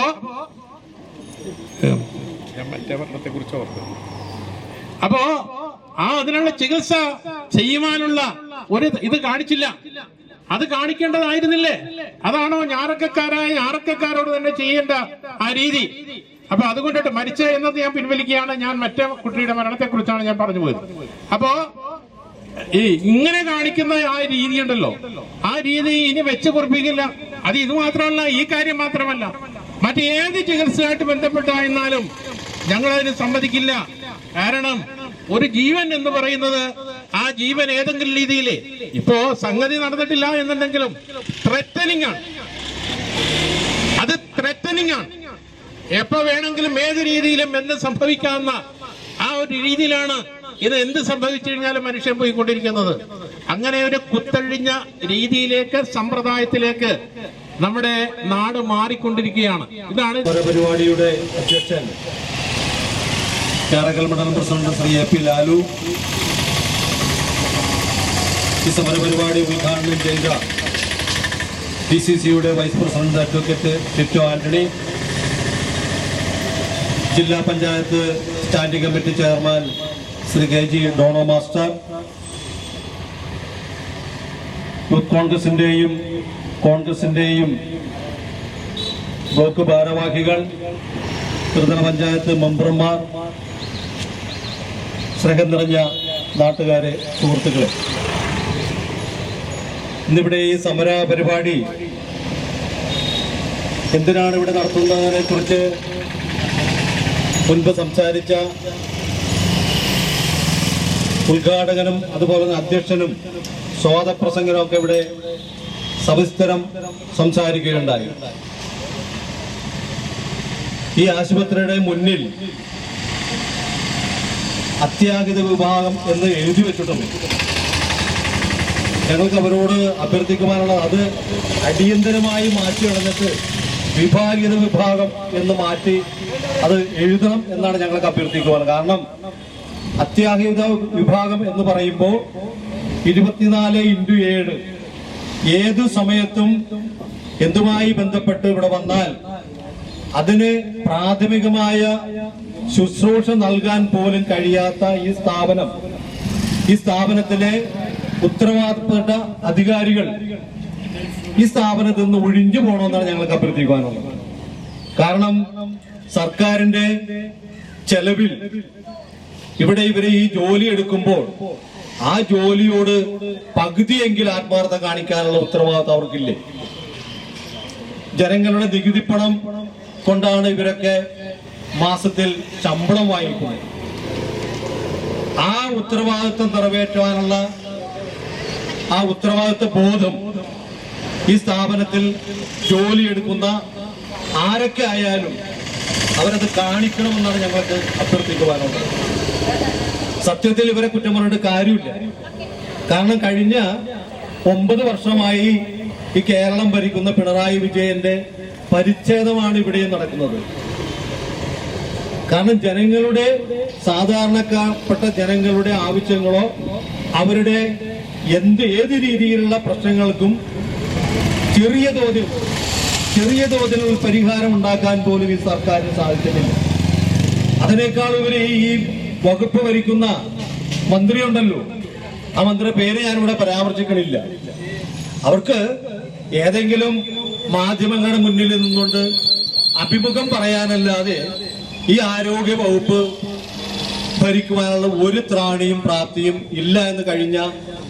ഞാൻ മറ്റേ ഭരണത്തെ കുറിച്ച് ഓർക്കുന്നു. അപ്പോ അതിനുള്ള ചികിത്സ ചെയ്യുവാനുള്ള ഇത് കാണിച്ചില്ല. അത് കാണിക്കേണ്ടതായിരുന്നില്ലേ? അതാണോ ഞാറക്കക്കാരോട് തന്നെ ചെയ്യേണ്ട ആ രീതി? അപ്പൊ അതുകൊണ്ടിട്ട് മരിച്ച എന്നത് ഞാൻ പിൻവലിക്കുകയാണ്. ഞാൻ മറ്റേ കുട്ടിയുടെ മരണത്തെ കുറിച്ചാണ് ഞാൻ പറഞ്ഞു പോയത്. അപ്പോ ഇങ്ങനെ കാണിക്കുന്ന ആ രീതി ഉണ്ടല്ലോ, ആ രീതി ഇനി വെച്ച് പൊറപ്പിക്കില്ല. അത് ഇത് മാത്രമല്ല, ഈ കാര്യം മാത്രമല്ല, മറ്റേത് ചികിത്സയായിട്ട് ബന്ധപ്പെട്ടായിരുന്നാലും ഞങ്ങളതിന് സമ്മതിക്കില്ല. കാരണം ഒരു ജീവൻ എന്ന് പറയുന്നത് ആ ജീവൻ ഏതെങ്കിലും രീതിയിൽ ഇപ്പോ സംഗതി നടന്നിട്ടില്ല എന്നുണ്ടെങ്കിലും ത്രെറ്റനിങ് ആണ്. അത് ത്രെറ്റനിങ് ആണ്. എപ്പോ വേണമെങ്കിലും ഏത് രീതിയിലും എന്ത് സംഭവിക്കാവുന്ന ആ ഒരു രീതിയിലാണ് ഇത്. എന്ത് സംഭവിച്ചു കഴിഞ്ഞാലും മനുഷ്യൻ പോയിക്കൊണ്ടിരിക്കുന്നത്. അങ്ങനെ ഒരു കുത്തഴിഞ്ഞ രീതിയിലേക്ക്, സമ്പ്രദായത്തിലേക്ക് നമ്മുടെ നാട് മാറിക്കൊണ്ടിരിക്കുകയാണ്. ഇതാണ് പരിപാടിയുടെ അധ്യക്ഷൻ കാരക്കൽ മണ്ഡലം പ്രസിഡന്റ് ശ്രീ AP ലാലു, ഈ സമരപരിപാടി ഉദ്ഘാടനം ചെയ്ത DCCയുടെ vice president advocate Tito Antony, ജില്ലാ panchayat standing committee chairman Shri KG Dono master, youth കോൺഗ്രസിന്റെയും ബ്ലോക്ക് ഭാരവാഹികൾ, ത്രിതല പഞ്ചായത്ത് മെമ്പർമാർ, സ്നേഹം നിറഞ്ഞ നാട്ടുകാരെ, സുഹൃത്തുക്കളെ, ഇന്നിവിടെ ഈ സമര പരിപാടി എന്തിനാണ് ഇവിടെ നടത്തുന്നതിനെ കുറിച്ച് മുൻപ് സംസാരിച്ച ഉദ്ഘാടകനും അതുപോലെ തന്നെ അധ്യക്ഷനും സ്വാഗതപ്രസംഗനും ഒക്കെ ഇവിടെ സവിസ്തരം സംസാരിക്കുകയുണ്ടായി. ഈ ആശുപത്രിയുടെ മുന്നിൽ അത്യാഹിത വിഭാഗം എന്ന് എഴുതി വെച്ചിട്ടുണ്ട്. ഞങ്ങൾക്ക് അവരോട് അഭ്യർത്ഥിക്കുവാനുള്ളത് അത് അടിയന്തരമായി മാറ്റി കളഞ്ഞിട്ട് വിഭാഗീയത വിഭാഗം എന്ന് മാറ്റി അത് എഴുതണം എന്നാണ് ഞങ്ങൾക്ക് അഭ്യർത്ഥിക്കുവാൻ. കാരണം അത്യാഹിത വിഭാഗം എന്ന് പറയുമ്പോൾ 24x7 ഏതു സമയത്തും എന്തുമായി ബന്ധപ്പെട്ട് ഇവിടെ വന്നാൽ അതിന് പ്രാഥമികമായ ശുശ്രൂഷ നൽകാൻ പോലും കഴിയാത്ത ഈ സ്ഥാപനത്തിലെ ഉത്തരവാദിത്തപ്പെട്ട അധികാരികൾ ഈ സ്ഥാപനത്തിൽ നിന്ന് ഒഴിഞ്ഞു പോകണമെന്നാണ് ഞങ്ങൾക്ക് അഭ്യർത്ഥിക്കുവാനുള്ളത്. കാരണം സർക്കാരിന്റെ ചെലവിൽ ഇവിടെ ഇവര് ഈ ജോലി എടുക്കുമ്പോൾ ആ ജോലിയോട് പകുതിയെങ്കിലും ആത്മാർത്ഥത കാണിക്കാനുള്ള ഉത്തരവാദിത്തം അവർക്കില്ലേ? ജനങ്ങളുടെ നികുതി പണം കൊണ്ടാണ് ഇവരൊക്കെ മാസത്തിൽ ശമ്പളം വാങ്ങിക്കുന്നത്. ആ ഉത്തരവാദിത്വം നിറവേറ്റാനുള്ള ആ ഉത്തരവാദിത്വ ബോധം ഈ സ്ഥാപനത്തിൽ ജോലിയെടുക്കുന്ന ആരൊക്കെ ആയാലും അവരത് കാണിക്കണമെന്നാണ് ഞങ്ങൾക്ക് അഭ്യർത്ഥിക്കുവാനുള്ളത്. സത്യത്തിൽ ഇവരെ കുറ്റം പറഞ്ഞിട്ട് കാര്യമില്ല. കാരണം കഴിഞ്ഞ 9 വർഷമായി ഈ കേരളം ഭരിക്കുന്ന പിണറായി വിജയന്റെ പരിച്ഛേദമാണ് ഇവിടെയും നടക്കുന്നത്. കാരണം ജനങ്ങളുടെ, സാധാരണപ്പെട്ട ജനങ്ങളുടെ ആവശ്യങ്ങളോ അവരുടെ ഏത് രീതിയിലുള്ള പ്രശ്നങ്ങൾക്കും ചെറിയ തോതിൽ പരിഹാരം ഉണ്ടാക്കാൻ പോലും ഈ സർക്കാരിന് സാധിക്കുന്നില്ല. അതിനേക്കാൾ ഉപരി ഈ വകുപ്പ് ഭരിക്കുന്ന മന്ത്രിയുണ്ടല്ലോ, ആ മന്ത്രിയുടെ പേര് ഞാനിവിടെ പരാമർശിക്കണില്ല. അവർക്ക് ഏതെങ്കിലും മാധ്യമങ്ങളുടെ മുന്നിൽ നിന്നുകൊണ്ട് അഭിമുഖം പറയാനല്ലാതെ ഈ ആരോഗ്യ വകുപ്പ് ഭരിക്കുവാനുള്ള ഒരു ത്രാണിയും പ്രാപ്തിയും ഇല്ല എന്ന് കഴിഞ്ഞ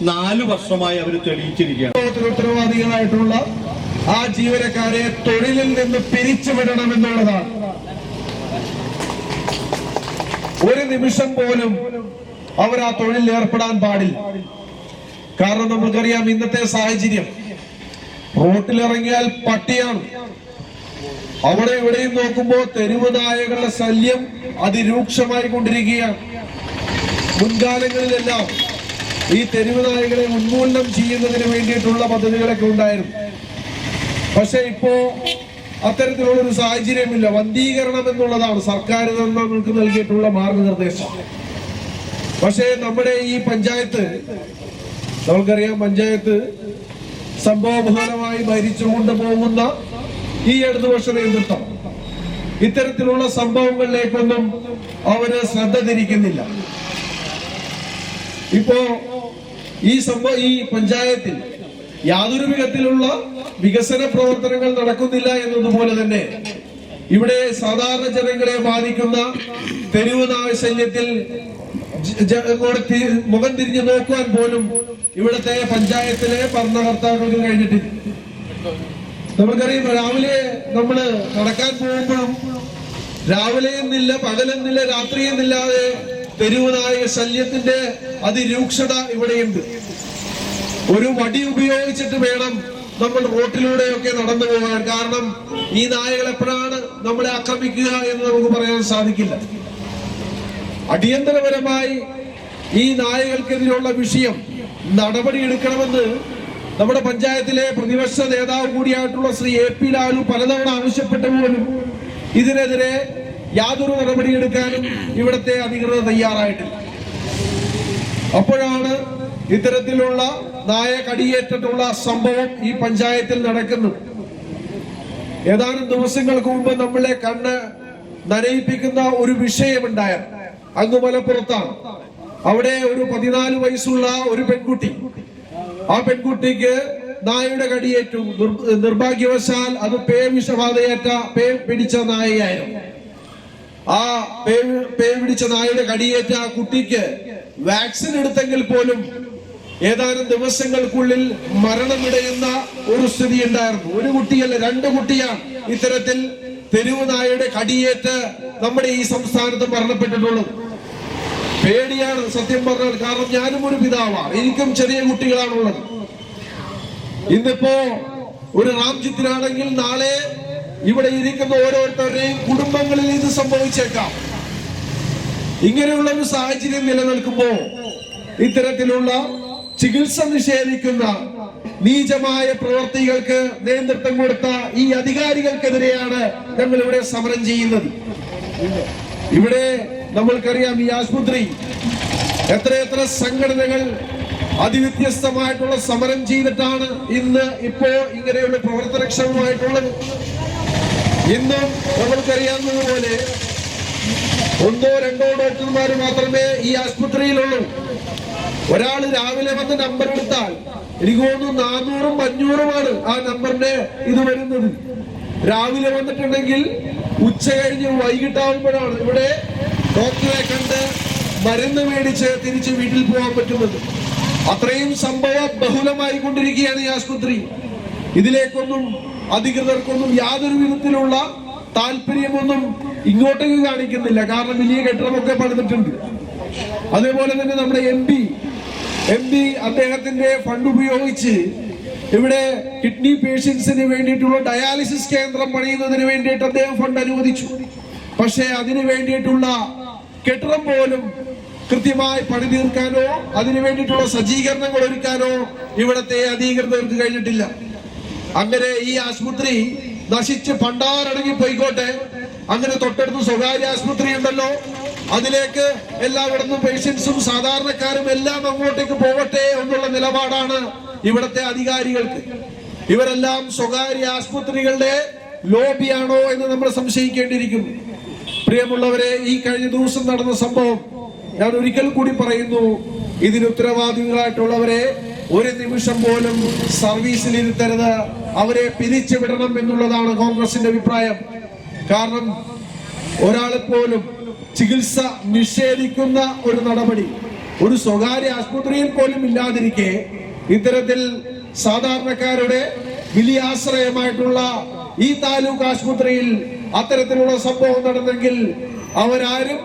4 വർഷമായി അവർ തെളിയിച്ചിരിക്കുകയാണ്. ഉത്തരവാദികളായിട്ടുള്ള ആ ജീവനക്കാരെ തൊഴിലിൽ നിന്ന് പിരിച്ചുവിടണമെന്നുള്ളതാണ്. ഒരു നിമിഷം പോലും അവർ ആ തൊഴിലിൽ ഏർപ്പെടാൻ പാടില്ല. കാരണം നമുക്കറിയാം ഇന്നത്തെ സാഹചര്യം, റോട്ടിലിറങ്ങിയാൽ പട്ടിയാണ്. അവിടെ ഇവിടെയും നോക്കുമ്പോൾ തെരുവ് നായകളുടെ ശല്യം അതിരൂക്ഷമായി കൊണ്ടിരിക്കുകയാണ്. മുൻകാലങ്ങളിലെല്ലാം ഈ തെരുവ് നായകളെ ഉന്മൂലനം ചെയ്യുന്നതിന് വേണ്ടിയിട്ടുള്ള പദ്ധതികളൊക്കെ ഉണ്ടായിരുന്നു. പക്ഷെ ഇപ്പോ അത്തരത്തിലുള്ള ഒരു സാഹചര്യമില്ല. വന്ധീകരണം എന്നുള്ളതാണ് സർക്കാർ നമുക്ക് നൽകിയിട്ടുള്ള മാർഗനിർദ്ദേശം. പക്ഷേ നമ്മുടെ ഈ പഞ്ചായത്ത്, നമുക്കറിയാം പഞ്ചായത്ത് സംഭവബഹുലമായി ഭരിച്ചുകൊണ്ട് പോകുന്ന ഈ ഇടതുപക്ഷ നേതൃത്വം ഇത്തരത്തിലുള്ള സംഭവങ്ങളിലേക്കൊന്നും അവര് ശ്രദ്ധ തിരിക്കുന്നില്ല. ഇപ്പോ ഈ പഞ്ചായത്തിൽ യാതൊരു വിധത്തിലുള്ള വികസന പ്രവർത്തനങ്ങൾ നടക്കുന്നില്ല എന്നതുപോലെ തന്നെ ഇവിടെ സാധാരണ ജനങ്ങളെ ബാധിക്കുന്ന തെരുവ് നായ ശല്യത്തിൽ മുഖം തിരിഞ്ഞു നോക്കുവാൻ പോലും ഇവിടുത്തെ പഞ്ചായത്തിലെ ഭരണകർത്താക്കൾക്ക് കഴിഞ്ഞിട്ടില്ല. നമുക്കറിയാം, രാവിലെ നമ്മള് നടക്കാൻ പോകുമ്പോഴും രാവിലെയെന്നില്ല, പകലെന്നില്ല, രാത്രിയെന്നില്ലാതെ തെരുവ് നായ ശല്യത്തിന്റെ അതിരൂക്ഷത ഇവിടെയുണ്ട്. ഒരു വടി ഉപയോഗിച്ചിട്ട് വേണം നമ്മൾ റോട്ടിലൂടെയൊക്കെ നടന്നു പോകാൻ. കാരണം ഈ നായകൾ എപ്പോഴാണ് നമ്മളെ ആക്രമിക്കുക എന്ന് നമുക്ക് പറയാൻ സാധിക്കില്ല. അടിയന്തരപരമായി ഈ നായകൾക്കെതിരെയുള്ള വിഷയം നടപടിയെടുക്കണമെന്ന് നമ്മുടെ പഞ്ചായത്തിലെ പ്രതിപക്ഷ നേതാവ് കൂടിയായിട്ടുള്ള ശ്രീ AP ലാലു പലതവണ ആവശ്യപ്പെട്ട പോലും ഇതിനെതിരെ യാതൊരു നടപടിയെടുക്കാനും ഇവിടുത്തെ അധികൃതർ തയ്യാറായിട്ടില്ല. അപ്പോഴാണ് ഇത്തരത്തിലുള്ള നായ കടിയേറ്റിട്ടുള്ള സംഭവം ഈ പഞ്ചായത്തിൽ നടക്കുന്നത്. ഏതാനും ദിവസങ്ങൾക്ക് മുമ്പ് നമ്മളെ കണ്ണ് നനയിപ്പിക്കുന്ന ഒരു വിഷയമുണ്ടായ അങ്ങ് മലപ്പുറത്താണ്. അവിടെ ഒരു 14 വയസ്സുള്ള ഒരു പെൺകുട്ടി, ആ പെൺകുട്ടിക്ക് നായയുടെ കടിയേറ്റു. നിർഭാഗ്യവശാൽ അത് വിഷബാധയേറ്റ പിടിച്ച നായയായിരുന്നു. ആ പിടിച്ച നായയുടെ കടിയേറ്റ ആ കുട്ടിക്ക് വാക്സിൻ എടുത്തെങ്കിൽ പോലും ഏതാനും ദിവസങ്ങൾക്കുള്ളിൽ മരണമിടയുന്ന ഒരു സ്ഥിതി ഉണ്ടായിരുന്നു. ഒരു കുട്ടിയല്ല, 2 കുട്ടിയാണ് ഇത്തരത്തിൽ തെരുവ് നായയുടെ കടിയേറ്റ് നമ്മുടെ ഈ സംസ്ഥാനത്ത് മരണപ്പെട്ടിട്ടുള്ളത്. പേടിയാണ് സത്യം പറഞ്ഞാൽ. കാരണം ഞാനും ഒരു പിതാവാണ്, എനിക്കും ചെറിയ കുട്ടികളാണുള്ളത്. ഇന്നിപ്പോ ഒരു റാംജിത്തിനാണെങ്കിൽ നാളെ ഇവിടെ ഇരിക്കുന്ന ഓരോരുത്തരുടെയും കുടുംബങ്ങളിൽ ഇത് സംഭവിച്ചേക്കാം. ഇങ്ങനെയുള്ള ഒരു സാഹചര്യം നിലനിൽക്കുമ്പോ ഇത്തരത്തിലുള്ള ചികിത്സ നിഷേധിക്കുന്ന നീചമായ പ്രവർത്തികൾക്ക് നേതൃത്വം കൊടുത്ത ഈ അധികാരികൾക്കെതിരെയാണ് ഞങ്ങൾ ഇവിടെ സമരം ചെയ്യുന്നത്. ഇവിടെ നമ്മൾക്കറിയാം, ഈ ആശുപത്രി എത്രയെത്ര സംഘടനകൾ അതിവ്യത്യസ്തമായിട്ടുള്ള സമരം ചെയ്തിട്ടാണ് ഇപ്പോ ഇങ്ങനെയുള്ള പ്രവർത്തനക്ഷമമായിട്ടുള്ളത്. ഇന്നും നമ്മൾക്കറിയാവുന്നതുപോലെ 1-2 ഡോക്ടർമാർ മാത്രമേ ഈ ആശുപത്രിയിലുള്ളൂ. ഒരാൾ രാവിലെ വന്ന് നമ്പർ എടുത്താൽ എനിക്ക് തോന്നുന്നു 400-500 ആ നമ്പറിന്റെ ഇത് വരുന്നത്. രാവിലെ വന്നിട്ടുണ്ടെങ്കിൽ ഉച്ച കഴിഞ്ഞ് വൈകിട്ടാവുമ്പോഴാണ് ഇവിടെ ഡോക്ടറെ കണ്ട് മരുന്ന് മേടിച്ച് തിരിച്ച് വീട്ടിൽ പോകാൻ പറ്റുന്നത്. അത്രയും സംഭവ ബഹുലമായി കൊണ്ടിരിക്കുകയാണ് ഈ ആശുപത്രി. ഇതിലേക്കൊന്നും അധികൃതർക്കൊന്നും യാതൊരു വിധത്തിലുള്ള താല്പര്യമൊന്നും ഇങ്ങോട്ടേക്ക് കാണിക്കുന്നില്ല. കാരണം വലിയ കെട്ടിടമൊക്കെ പണിതിട്ടുണ്ട്. അതേപോലെ തന്നെ നമ്മുടെ എം പി അദ്ദേഹത്തിന്റെ ഫണ്ട് ഉപയോഗിച്ച് ഇവിടെ കിഡ്നി പേഷ്യൻസിന് വേണ്ടിയിട്ടുള്ള ഡയാലിസിസ് കേന്ദ്രം പണിയുന്നതിന് വേണ്ടിയിട്ട് അദ്ദേഹം ഫണ്ട് അനുവദിച്ചു. പക്ഷേ അതിനു വേണ്ടിയിട്ടുള്ള കെട്ടിടം പോലും കൃത്യമായി പണി തീർക്കാനോ അതിനു വേണ്ടിയിട്ടുള്ള സജ്ജീകരണങ്ങൾ ഒരുക്കാനോ ഇവിടത്തെ അധികൃതർക്ക് കഴിഞ്ഞിട്ടില്ല. അങ്ങനെ ഈ ആശുപത്രി നശിച്ച് പണ്ടാരടങ്ങി പോയിക്കോട്ടെ. അങ്ങനെ തൊട്ടടുത്ത് സ്വകാര്യ ആശുപത്രി ഉണ്ടല്ലോ, അതിലേക്ക് എല്ലായിടത്തും പേഷ്യൻസും സാധാരണക്കാരും എല്ലാം അങ്ങോട്ടേക്ക് പോകട്ടെ എന്നുള്ള നിലപാടാണ് ഇവിടത്തെ അധികാരികൾക്ക്. ഇവരെല്ലാം സ്വകാര്യ ആശുപത്രികളുടെ ലോബിയാണോ എന്ന് നമ്മൾ സംശയിക്കേണ്ടിയിരിക്കുന്നു. പ്രിയമുള്ളവരെ, ഈ കഴിഞ്ഞ ദിവസം നടന്ന സംഭവം ഞാൻ ഒരിക്കൽ കൂടി പറയുന്നു, ഇതിന് ഉത്തരവാദികളായിട്ടുള്ളവരെ ഒരു നിമിഷം പോലും സർവീസിലിരുത്തരുത്, അവരെ പിരിച്ചുവിടണം എന്നുള്ളതാണ് കോൺഗ്രസിന്റെ അഭിപ്രായം. കാരണം ഒരാളെ പോലും ചികിത്സ നിഷേധിക്കുന്ന ഒരു നടപടി ഒരു സ്വകാര്യ ആശുപത്രിയിൽ പോലും ഇല്ലാതിരിക്കെ ഇത്തരത്തിൽ സാധാരണക്കാരുടെ വലിയ ആശ്രയമായിട്ടുള്ള ഈ താലൂക്ക് ആശുപത്രിയിൽ അത്തരത്തിലുള്ള സംഭവം നടന്നെങ്കിൽ അവരാരും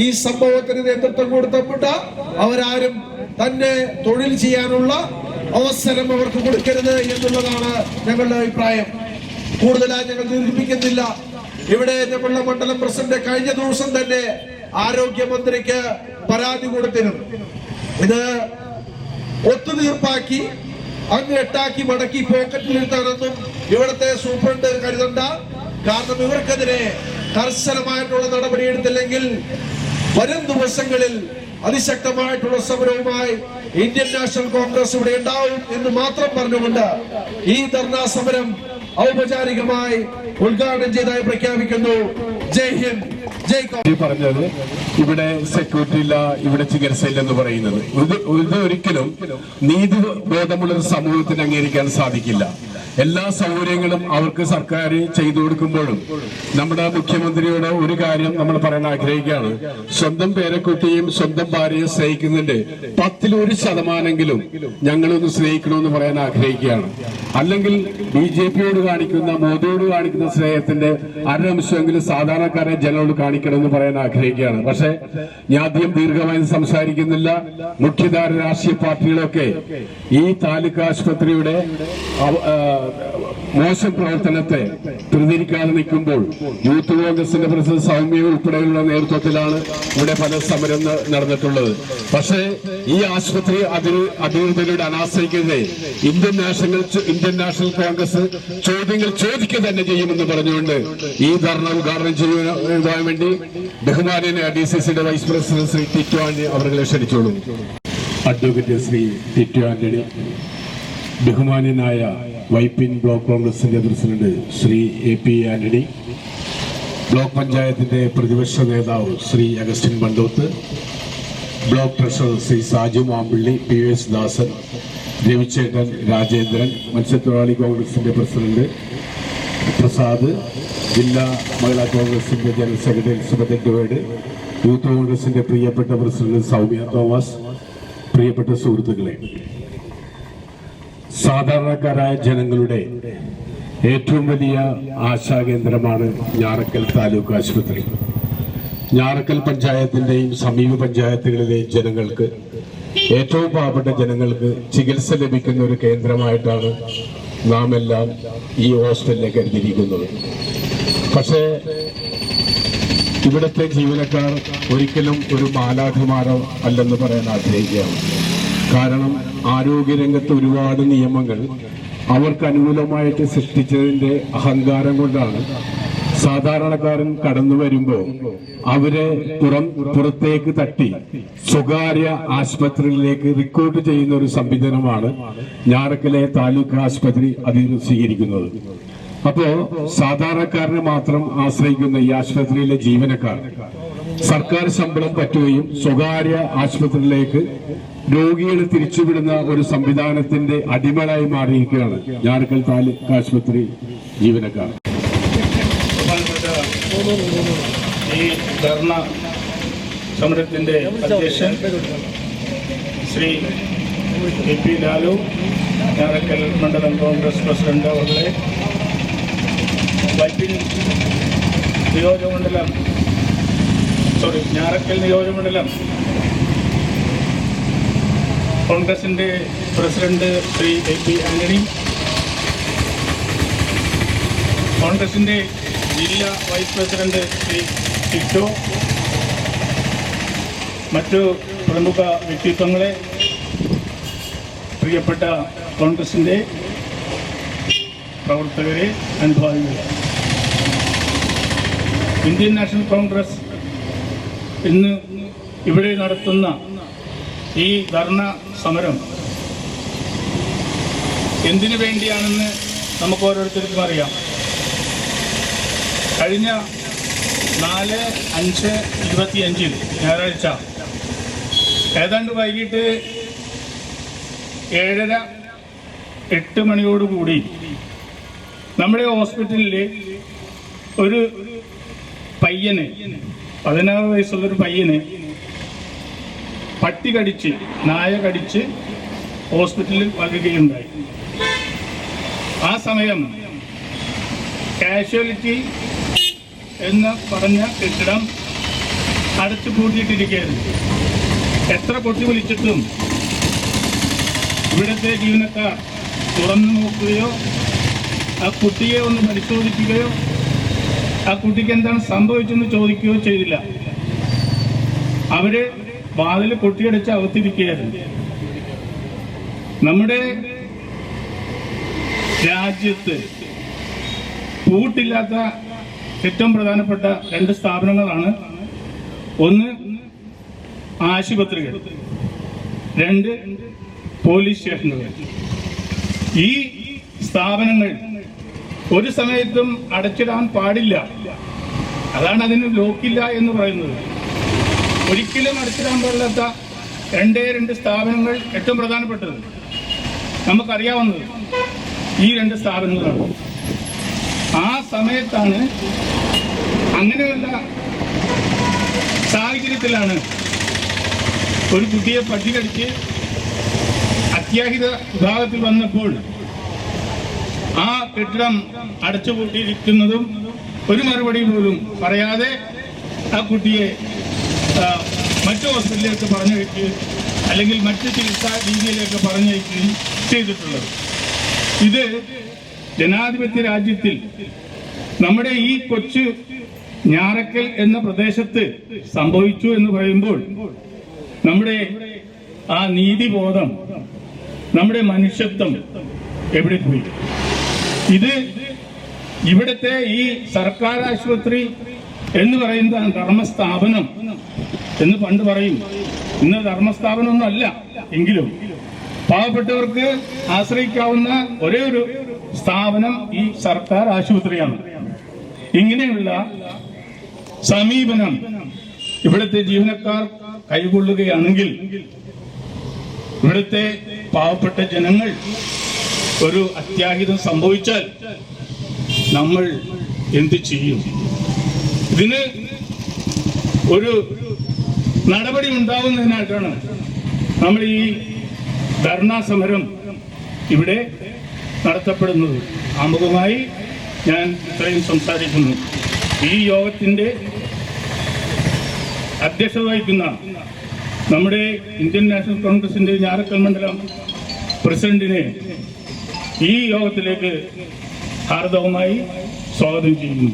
ഈ സംഭവത്തിന് നേതൃത്വം കൊടുത്തപ്പെട്ട അവരാരും തന്നെ തൊഴിൽ ചെയ്യാനുള്ള അവസരം അവർക്ക് കൊടുക്കരുത് എന്നുള്ളതാണ് ഞങ്ങളുടെ അഭിപ്രായം. കൂടുതലായി ഞങ്ങൾ ദീർഘിപ്പിക്കുന്നില്ല. ഇവിടെ ഞങ്ങളുടെ മണ്ഡലം പ്രസിഡന്റ് കഴിഞ്ഞ ദിവസം തന്നെ ആരോഗ്യമന്ത്രിക്ക് പരാതി കൊടുത്തിരുന്നു. ഇത് ഒത്തുതീർപ്പാക്കി അങ്ങ് 8 മടക്കി പോക്കറ്റിലിരുത്താനൊന്നും ഇവിടുത്തെ സൂപ്രണ്ട് കരുതണ്ട. കാരണം ഇവർക്കെതിരെ കർശനമായിട്ടുള്ള നടപടി എടുത്തില്ലെങ്കിൽ വരും ദിവസങ്ങളിൽ അതിശക്തമായിട്ടുള്ള സമരവുമായി ഇന്ത്യൻ നാഷണൽ കോൺഗ്രസ് ഇവിടെ ഉണ്ടാവും എന്ന് മാത്രം പറഞ്ഞുകൊണ്ട് ഈ ധർണാ സമരം ഔപചാരികമായി ഉദ്ഘാടനം ചെയ്തതായി പ്രഖ്യാപിക്കുന്നു. ജയ് ഹിന്ദ്, ജയ് കോൺഗ്രസ്. പറഞ്ഞത് ഇവിടെ സെക്യൂരിറ്റി ഇല്ല, ഇവിടെ ചികിത്സയില്ലെന്ന് പറയുന്നത് ഇത് ഒരിക്കലും നീതിബോധമുള്ള ഒരു സമൂഹത്തിന് അംഗീകരിക്കാൻ സാധിക്കില്ല. എല്ലാ സൗകര്യങ്ങളും അവർക്ക് സർക്കാർ ചെയ്തു കൊടുക്കുമ്പോഴും നമ്മുടെ മുഖ്യമന്ത്രിയോട് ഒരു കാര്യം നമ്മൾ പറയാൻ ആഗ്രഹിക്കുകയാണ്. സ്വന്തം പേരക്കുട്ടിയും സ്വന്തം ഭാര്യയും സ്നേഹിക്കുന്നതിന്റെ 10% ഞങ്ങളൊന്ന് സ്നേഹിക്കണമെന്ന് പറയാൻ ആഗ്രഹിക്കുകയാണ്. അല്ലെങ്കിൽ BJPയോട് കാണിക്കുന്ന, മോദിയോട് കാണിക്കുന്ന സ്നേഹത്തിന്റെ 1/2 സാധാരണക്കാരെ ജനങ്ങളോട് കാണിക്കണമെന്ന് പറയാൻ ആഗ്രഹിക്കുകയാണ്. പക്ഷെ ഞാൻ അധികം ദീർഘമായി സംസാരിക്കുന്നില്ല. മുഖ്യധാര രാഷ്ട്രീയ പാർട്ടികളൊക്കെ ഈ താലൂക്ക് ആശുപത്രിയുടെ മോശം പ്രവർത്തനത്തെ പ്രതികരിക്കാതെ നിൽക്കുമ്പോൾ യൂത്ത് കോൺഗ്രസിന്റെ പ്രസിഡന്റ് സൗമ്യ ഉൾപ്പെടെയുള്ള നേതൃത്വത്തിലാണ് ഇവിടെ പല സമരം നടന്നിട്ടുള്ളത്. പക്ഷേ ഈ ആശുപത്രി അധികൃതരുടെ അനാശ്രയിക്കുന്നത് ഇന്ത്യൻ നാഷണൽ കോൺഗ്രസ് ചോദ്യങ്ങൾ ചോദിക്കുക തന്നെ ചെയ്യുമെന്ന് പറഞ്ഞുകൊണ്ട് ഈ ധർണ ഉദ്ഘാടനം ചെയ്യുവാൻ വേണ്ടി ബഹുമാന്യനായ DCCയുടെ വൈസ് പ്രസിഡന്റ് ശ്രീ ടിറ്റു ആന്റണി അവരെ ക്ഷണിച്ചോളൂ. അഡ്വക്കേറ്റ് ശ്രീ ടിറ്റു ആന്റണി, ബഹുമാന്യനായ വൈപ്പിൻ ബ്ലോക്ക് കോൺഗ്രസിന്റെ president Shri AP Antony, block പഞ്ചായത്തിന്റെ പ്രതിപക്ഷ നേതാവ് Shri Augustine Bandoth, block treasurer Shri Saju Mampilly, PS Dasan, രവിചേട്ടൻ, രാജേന്ദ്രൻ, മത്സ്യത്തൊഴിലാളി കോൺഗ്രസിന്റെ പ്രസിഡന്റ് പ്രസാദ്, ജില്ലാ മഹിളാ കോൺഗ്രസിന്റെ general secretary Elizabeth Edward, youth കോൺഗ്രസിന്റെ പ്രിയപ്പെട്ട പ്രസിഡന്റ് സൗമ്യ തോമസ്, പ്രിയപ്പെട്ട സുഹൃത്തുക്കളെ, സാധാരണക്കാരായ ജനങ്ങളുടെ ഏറ്റവും വലിയ ആശാകേന്ദ്രമാണ് ഞാറക്കൽ താലൂക്ക് ആശുപത്രി. ഞാറക്കൽ പഞ്ചായത്തിന്റെയും സമീപ പഞ്ചായത്തുകളിലെ ജനങ്ങൾക്ക്, ഏറ്റവും പാവപ്പെട്ട ജനങ്ങൾക്ക് ചികിത്സ ലഭിക്കുന്ന ഒരു കേന്ദ്രമായിട്ടാണ് നാം എല്ലാം ഈ ഹോസ്പിറ്റലിനെ കരുതിയിരിക്കുന്നത്. പക്ഷേ ഇവിടുത്തെ ജീവനക്കാർ ഒരിക്കലും ഒരു മാലാഖമാരോ അല്ലെന്ന് പറയാൻ ആഗ്രഹിക്കുകയാണ്. കാരണം ആരോഗ്യരംഗത്ത് ഒരുപാട് നിയമങ്ങൾ അവർക്ക് അനുകൂലമായിട്ട് സൃഷ്ടിച്ചതിന്റെ അഹങ്കാരം കൊണ്ടാണ് സാധാരണക്കാരൻ കടന്നു വരുമ്പോൾ അവരെ പുറത്തേക്ക് തട്ടി സ്വകാര്യ ആശുപത്രികളിലേക്ക് റിക്രൂട്ട് ചെയ്യുന്ന ഒരു സംവിധാനമാണ് ഞാറക്കലെ താലൂക്ക് ആശുപത്രി അതിൽ സ്വീകരിക്കുന്നത്. അപ്പോ സാധാരണക്കാരനെ മാത്രം ആശ്രയിക്കുന്ന ഈ ആശുപത്രിയിലെ ജീവനക്കാർ സർക്കാർ ശമ്പളം പറ്റുകയും സ്വകാര്യ ആശുപത്രിയിലേക്ക് രോഗികളെ തിരിച്ചുവിടുന്ന ഒരു സംവിധാനത്തിന്റെ അടിമകളായി മാറിയിരിക്കുകയാണ് ഞാറക്കൽ താലൂക്ക് ആശുപത്രി ജീവനക്കാർ. ഈ ധർണ സമരത്തിന്റെ അധ്യക്ഷൻ ശ്രീ AP ലാലു, ഞാറക്കൽ മണ്ഡലം കോൺഗ്രസ് പ്രസിഡന്റ് അവരുടെ, ഞാറക്കൽ നിയോജകമണ്ഡലം കോൺഗ്രസിന്റെ പ്രസിഡന്റ് ശ്രീ AP ആന്റണി, കോൺഗ്രസിന്റെ ജില്ലാ വൈസ് പ്രസിഡന്റ് ശ്രീ ടിറ്റോ, മറ്റു പ്രമുഖ വ്യക്തിത്വങ്ങളെ, പ്രിയപ്പെട്ട കോൺഗ്രസിന്റെ പ്രവർത്തകരെ, അനുഭാവികളെ, ഇന്ത്യൻ നാഷണൽ കോൺഗ്രസ് ഇന്ന് ഇവിടെ നടത്തുന്ന ഈ ധർണ സമരം എന്തിനു വേണ്ടിയാണെന്ന് നമുക്ക് ഓരോരുത്തർക്കും അറിയാം. കഴിഞ്ഞ 4/5/25 ഞായറാഴ്ച ഏതാണ്ട് വൈകിട്ട് 7:30-8 മണിയോടുകൂടി നമ്മുടെ ഹോസ്പിറ്റലിൽ ഒരു പയ്യന്, 16 വയസ്സുള്ളൊരു പയ്യന് പട്ടി കടിച്ച്, നായ കടിച്ച് ഹോസ്പിറ്റലിൽ വരികയുണ്ടായി. ആ സമയം കാഷ്വാലിറ്റി എന്ന് പറഞ്ഞ കെട്ടിടം അടച്ചു പൂട്ടിയിട്ടിരിക്കുകയായിരുന്നു. എത്ര കൊട്ടി വിളിച്ചിട്ടും ഇവിടുത്തെ ജീവനക്കാർ തുറന്നു നോക്കുകയോ ആ കുട്ടിയെ ഒന്ന് പരിശോധിക്കുകയോ ആ കുട്ടിക്ക് എന്താണ് സംഭവിച്ചെന്ന് ചോദിക്കുകയോ ചെയ്തില്ല. അവര് വാതിൽ കൊട്ടിയടച്ച് അകത്തിരിക്കുകയായിരുന്നു. നമ്മുടെ രാജ്യത്ത് പൂട്ടില്ലാത്ത ഏറ്റവും പ്രധാനപ്പെട്ട 2 സ്ഥാപനങ്ങളാണ്. ഒന്ന് ആശുപത്രികൾ, 2 പോലീസ് സ്റ്റേഷനുകൾ. ഈ സ്ഥാപനങ്ങൾ ഒരു സമയത്തും അടച്ചിടാൻ പാടില്ല. അതാണ് അതിന് ലോക്കില്ല എന്ന് പറയുന്നത്. ഒരിക്കലും അടച്ചിടാൻ പാടില്ലാത്ത 2 സ്ഥാപനങ്ങൾ, ഏറ്റവും പ്രധാനപ്പെട്ടത് നമുക്കറിയാവുന്നത് ഈ 2 സ്ഥാപനങ്ങളാണ്. ആ സമയത്താണ്, അങ്ങനെയുള്ള സാഹചര്യത്തിലാണ് ഒരു കുട്ടിയെ പട്ടി കടിച്ച് അത്യാഹിത വിഭാഗത്തിൽ വന്നപ്പോൾ ആ കെട്ടിടം അടച്ചുപൂട്ടിയിരിക്കുന്നതും ഒരു മറുപടി പോലും പറയാതെ ആ കുട്ടിയെ മറ്റു ഹോസ്പിറ്റലിലേക്ക് പറഞ്ഞയച്ച് അല്ലെങ്കിൽ മറ്റു ചികിത്സാ രീതിയിലേക്ക് പറഞ്ഞയക്കുകയും ചെയ്തിട്ടുള്ളത്. ഇത് ജനാധിപത്യ രാജ്യത്തിൽ നമ്മുടെ ഈ കൊച്ചു ഞാറക്കൽ എന്ന പ്രദേശത്ത് സംഭവിച്ചു എന്ന് പറയുമ്പോൾ നമ്മുടെ ആ നീതിബോധം, നമ്മുടെ മനുഷ്യത്വം എവിടെ പോയി? ഇത് ഇവിടുത്തെ ഈ സർക്കാർ ആശുപത്രി എന്ന് പറയുന്ന ധർമ്മസ്ഥാപനം എന്ന് പണ്ട് പറയും. ഇന്ന് ധർമ്മസ്ഥാപനമൊന്നും അല്ല, എങ്കിലും പാവപ്പെട്ടവർക്ക് ആശ്രയിക്കാവുന്ന ഒരേ ഒരു സ്ഥാപനം ഈ സർക്കാർ ആശുപത്രിയാണ്. ഇങ്ങനെയുള്ള സമീപനം ഇവിടുത്തെ ജീവനക്കാർ കൈകൊള്ളുകയാണെങ്കിൽ ഇവിടുത്തെ പാവപ്പെട്ട ജനങ്ങൾ ഒരു അത്യാഹിതം സംഭവിച്ചാൽ നമ്മൾ എന്ത് ചെയ്യും? ഇതിന് ഒരു നടപടി ഉണ്ടാവുന്നതിനായിട്ടാണ് നമ്മൾ ഈ ധർണാ സമരം ഇവിടെ നടത്തപ്പെടുന്നത്. ആമുഖമായി ഞാൻ ഇത്രയും സംസാരിക്കുന്നു. ഈ യോഗത്തിന്റെ അധ്യക്ഷത വഹിക്കുന്ന നമ്മുടെ ഇന്ത്യൻ നാഷണൽ കോൺഗ്രസിന്റെ ഞാറക്കൽ മണ്ഡലം പ്രസിഡന്റിനെ ഈ യോഗത്തിലേക്ക് ഹാർദവമായി സ്വാഗതം ചെയ്യുന്നു.